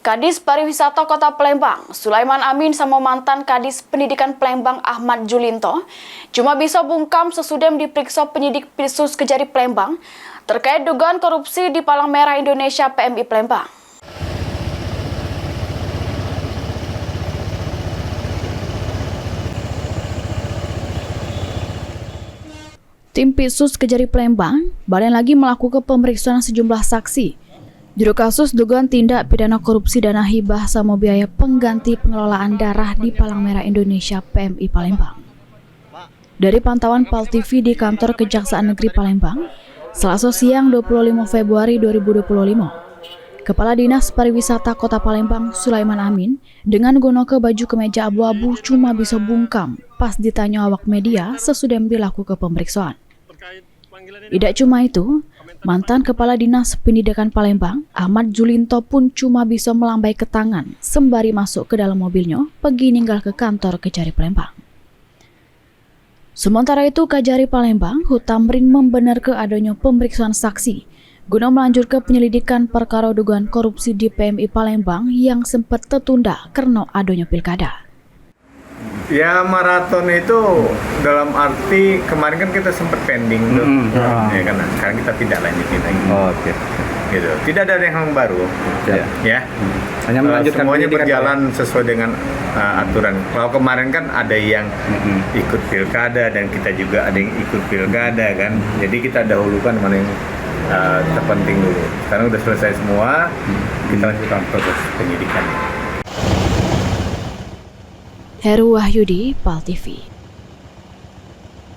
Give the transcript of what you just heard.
Kadis Pariwisata Kota Palembang, Sulaiman Amin sama mantan Kadis Pendidikan Palembang Ahmad Julinto cuma bisa bungkam sesudah diperiksa penyidik Pirsus Kejari Palembang terkait dugaan korupsi di Palang Merah Indonesia PMI Palembang. Tim Pirsus Kejari Palembang balik lagi melakukan pemeriksaan sejumlah saksi juru kasus dugaan tindak pidana korupsi dana hibah sama biaya pengganti pengelolaan darah di Palang Merah Indonesia PMI Palembang. Dari pantauan PAL TV di kantor Kejaksaan Negeri Palembang, Selasa siang 25 Februari 2025, Kepala Dinas Pariwisata Kota Palembang Sulaiman Amin dengan gunakan baju kemeja abu-abu cuma bisa bungkam pas ditanya awak media sesudah dilakukan pemeriksaan. Tidak cuma itu, mantan Kepala Dinas Pendidikan Palembang, Ahmad Julinto pun cuma bisa melambai ke tangan sembari masuk ke dalam mobilnya pergi ninggal ke kantor Kejari Palembang. Sementara itu, Kejari Palembang Hutamrin membenarkan adanya pemeriksaan saksi guna melanjutkan penyelidikan perkara dugaan korupsi di PMI Palembang yang sempat tertunda karena adanya pilkada. Ya, maraton itu dalam arti kemarin kan kita sempat pending tuh, ya kan. Sekarang kita tidak lanjutin lagi. Oke. Gitu. Tidak ada yang baru, ya. Hanya melanjutkan semuanya berjalan sesuai dengan aturan. Kalau kemarin kan ada yang ikut pilkada dan kita juga ada yang ikut pilkada kan. Jadi kita dahulukan mana yang terpenting dulu. Sekarang udah selesai semua, kita lanjutkan proses penyidikannya. Heru Wahyudi, PAL TV.